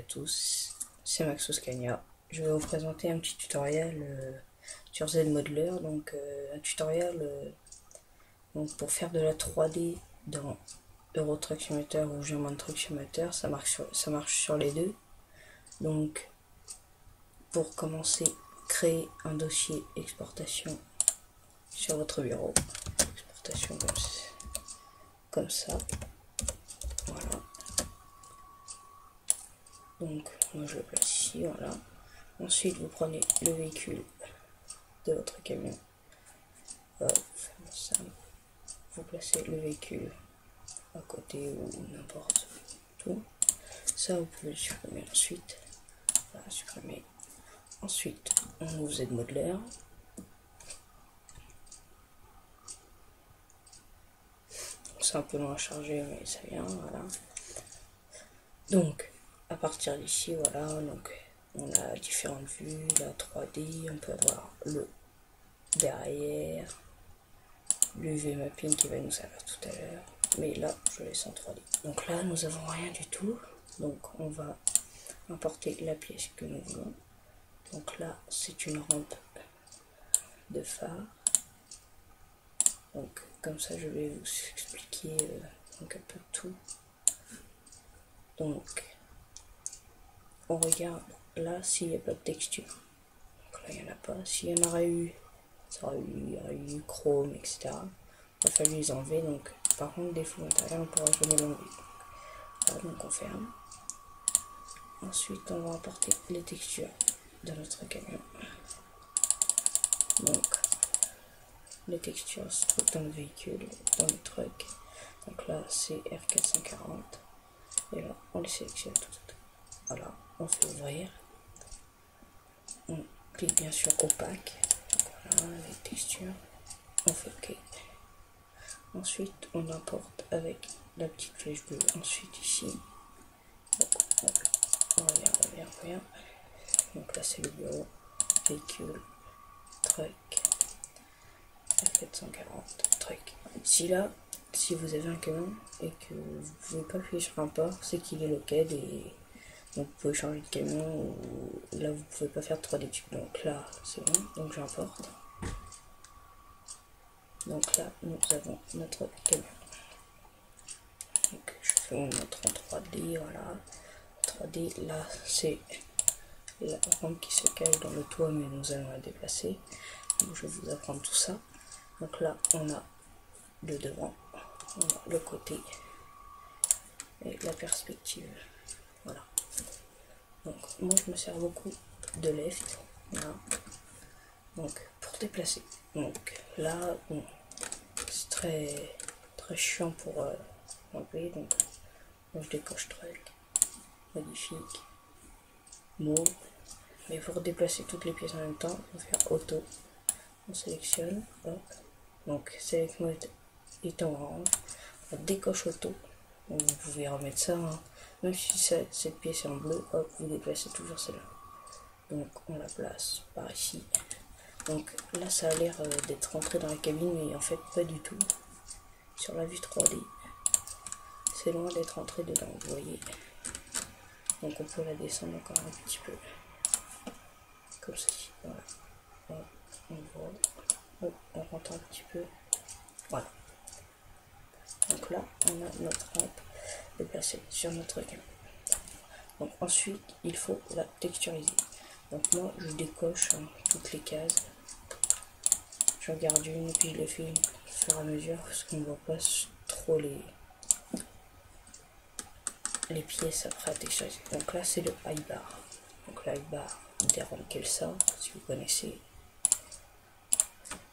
à tous, c'est Maxo Scania. Je vais vous présenter un petit tutoriel sur ZModeler, donc un tutoriel donc pour faire de la 3D dans Euro Truck Simulator ou German Truck Simulator, ça marche sur les deux. Donc pour commencer, créer un dossier exportation sur votre bureau, exportation comme ça, voilà. Donc moi je le place ici, voilà. Ensuite vous prenez le véhicule de votre camion, hop, ça. Vous placez le véhicule à côté ou n'importe tout. Ça vous pouvez le supprimer ensuite. Voilà, supprimer. Ensuite on ouvre ZModeler. C'est un peu long à charger mais ça vient, voilà. Donc à partir d'ici, voilà, donc on a différentes vues, la 3D, on peut avoir le derrière, l'UV mapping qui va nous servir tout à l'heure, mais là je laisse en 3D. Donc là nous avons rien du tout, donc on va importer la pièce que nous voulons. Donc là c'est une rampe de phare, donc comme ça je vais vous expliquer donc un peu tout. Donc on regarde là s'il n'y a pas de texture, donc là il n'y en a pas. S'il y en aurait eu, il y aurait eu chrome, etc. Il a fallu les enlever, donc par contre défaut matériel on pourra jamais l'enlever. Voilà, donc on ferme. Ensuite on va importer les textures de notre camion. Donc les textures se trouvent dans le véhicule, dans le truck. Donc là c'est R440 et là on les sélectionne toutes. Voilà, on fait ouvrir, on clique bien sur opaque. Donc voilà les textures, on fait OK. Ensuite on importe avec la petite flèche bleue. Ensuite ici, donc, on revient. Donc là c'est le bureau, véhicule, truck, F440, truck. Si vous avez un camion et que vous ne pouvez pas appuyer sur import, c'est qu'il est local et donc vous pouvez changer de camion ou là vous pouvez pas faire 3D tube. Donc là c'est bon, donc j'importe. Donc là nous avons notre camion. Donc je fais une autre en 3D, voilà. 3D là c'est la rampe qui se cache dans le toit mais nous allons la déplacer. Donc je vais vous apprendre tout ça. Donc là on a le devant, on a le côté et la perspective, voilà. Donc moi je me sers beaucoup de left, voilà. Donc pour déplacer, donc là bon, c'est très chiant pour enlever, donc moi je décoche truc, magnifique, mot. Mais pour déplacer toutes les pièces en même temps, on va faire auto, on sélectionne, hop. Donc select mode est en orange, on décoche auto. Donc, vous pouvez remettre ça, hein. Même si cette pièce est en bleu, hop, vous déplacez toujours celle-là. Donc on la place par ici. Donc là ça a l'air d'être rentré dans la cabine, mais en fait pas du tout. Sur la vue 3D, c'est loin d'être rentré dedans, vous voyez. Donc on peut la descendre encore un petit peu. Comme ceci, voilà. Hop, on voit. Hop, on rentre un petit peu. Voilà. Donc là, on a notre rampe déplacée sur notre camion. Donc ensuite, il faut la texturiser. Donc moi, je décoche toutes les cases. Je regarde une et puis je les fais au fur et à mesure parce qu'on ne voit pas trop les pièces après à texturiser. Donc là, c'est le high bar. Donc le high bar d'Aaron Kelsa, si vous connaissez.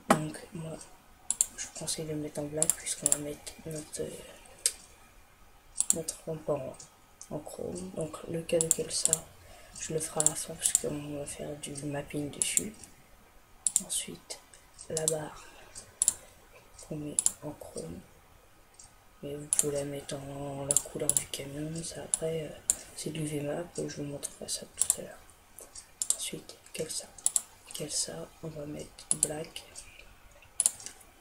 Donc moi, je conseille de le mettre en black puisqu'on va mettre notre rampe en chrome. Donc le cas de Kelsa, je le ferai à la fin parce qu'on va faire du mapping dessus. Ensuite la barre qu'on met en chrome, mais vous pouvez la mettre en la couleur du camion. Ça après c'est du VMAP, je vous montrerai ça tout à l'heure. Ensuite Kelsa, on va mettre black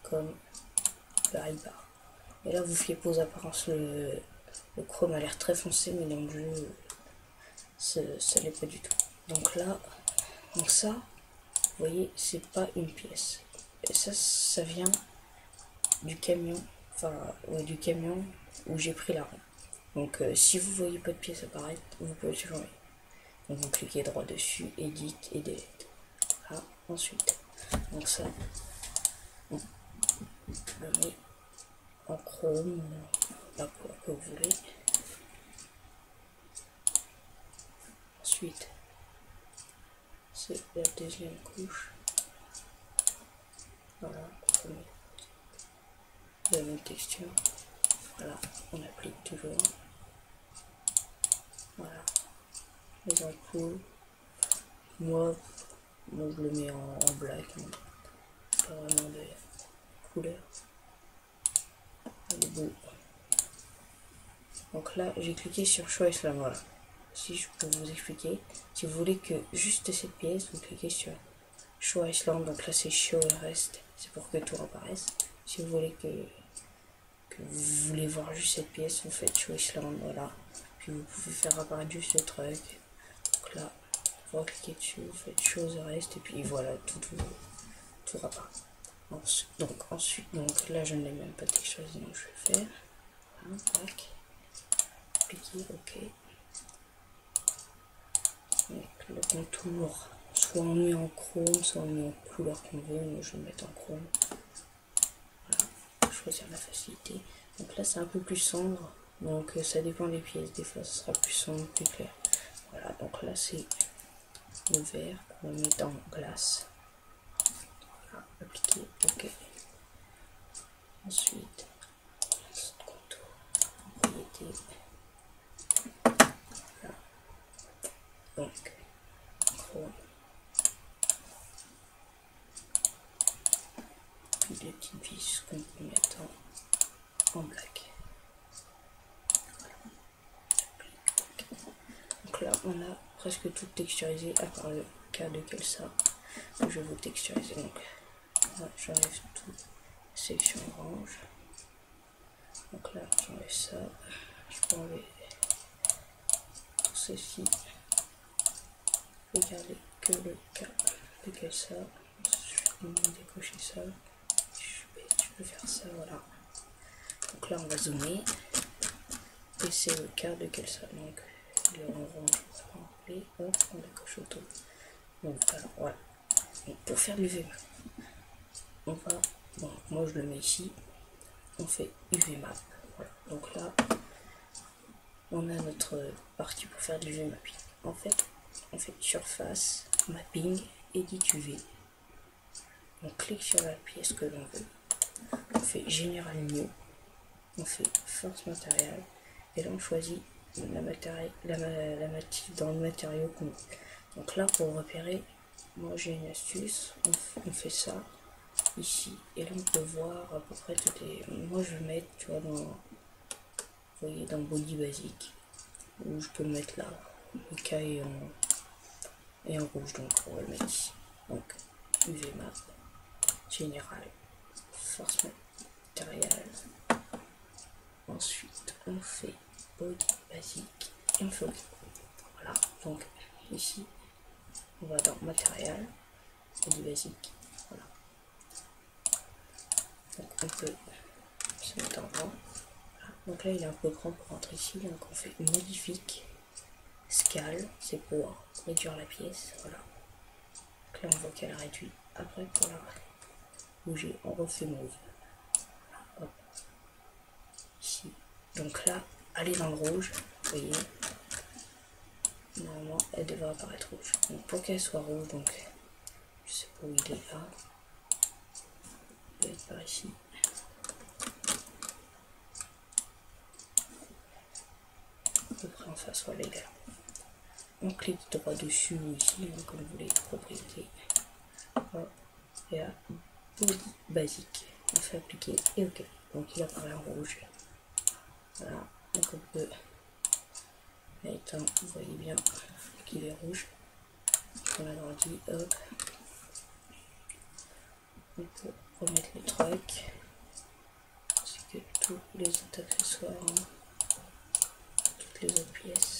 comme le high bar. Et là vous fiez pause apparence, le chrome a l'air très foncé mais dans le jeu ça l'est pas du tout. Donc là, donc ça, vous voyez, c'est pas une pièce. Et ça vient du camion, enfin, ouais, du camion où j'ai pris la roue. Donc si vous voyez pas de pièce apparaître, vous pouvez le changer. Donc vous cliquez droit dessus, Edit et Delete. Voilà, ensuite, donc ça, on le met en Chrome, la couleur que vous voulez. Ensuite, c'est la deuxième couche. Voilà, on met la même texture. Voilà, on applique toujours. Voilà, les ampoules. Moi je le mets en black. Pas vraiment de couleur. Donc là, j'ai cliqué sur Show Island. Voilà. Si je peux vous expliquer, si vous voulez que juste cette pièce, vous cliquez sur Show Island. Donc là, c'est Show Rest. C'est pour que tout apparaisse. Si vous voulez que vous voulez voir juste cette pièce, vous faites Show Island. Voilà. Puis vous pouvez faire apparaître juste le truc. Donc là, vous cliquez dessus, vous faites Show Rest. Et puis voilà, tout apparaît. Donc ensuite, donc là, je ne l'ai même pas texturisé, donc je vais faire. Voilà, tac. Appliquer, ok. Donc le contour, soit on met en chrome, soit on met en couleur qu'on veut. Moi je vais mettre en chrome. Voilà, choisir la facilité. Donc là c'est un peu plus sombre, donc ça dépend des pièces. Des fois ça sera plus sombre, plus clair. Voilà, donc là c'est le vert qu'on va mettre en glace. Voilà, appliquer, ok. Ensuite, contour, propriété. Voilà. Donc chrome. Des petites vis qu'on peut mettre en black. Voilà. Donc là on a presque tout texturisé à part le cas de Kelsa que je vais vous texturiser. Donc là j'enlève tout, section orange. Donc là j'enlève ça, je peux enlever tout ceci, je vais garder que le cas de Kelsa. Je vais décocher ça. Je peux faire ça, voilà. Donc là on va zoomer et c'est le cas de Kelsa. Donc le orange, hop, on décoche autour. Donc alors voilà. Donc, pour faire l'UV map, on va, bon moi je le mets ici, on fait UV map. Voilà. Donc là on a notre partie pour faire de l'UV mapping. En fait, on fait surface, mapping, edit UV. On clique sur la pièce que l'on veut. On fait General New, on fait Force Matériel, et là on choisit la matière dans le matériau qu'on veut. Donc là pour repérer, moi j'ai une astuce, on fait ça ici, et là on peut voir à peu près toutes les... Moi je vais mettre, tu vois, vous voyez, dans Body Basique, ou je peux le mettre là, le cas est en rouge, donc on va le mettre ici. Donc UV Map, Général, Force Matériel. Ensuite, on fait Body Basique et on fait OK. Voilà, donc ici, on va dans Matériel, Body Basique. Voilà. Donc on peut se mettre en grand. Voilà. Donc là, il est un peu grand pour rentrer ici. Donc on fait Modifique, Scale, c'est pour réduire la pièce. Voilà. Donc là, on voit qu'elle réduit. Après, pour la bouger, on refait Move. Hop. Ici. Donc là, elle est dans le rouge, vous voyez, normalement elle devrait apparaître rouge. Donc pour qu'elle soit rouge, donc je sais pas où il est là, il doit être par ici. À peu près en face, voilà, il est là. On clique droit dessus ou ici, hein, comme vous voulez, propriété. Hop. Et là, body basique. On fait appliquer et OK. Donc il apparaît en rouge. Voilà, donc on peut mettre, vous voyez bien qu'il est rouge. On agrandit, hop. On peut remettre les trucs, ainsi que tous les autres accessoires, hein, toutes les autres pièces.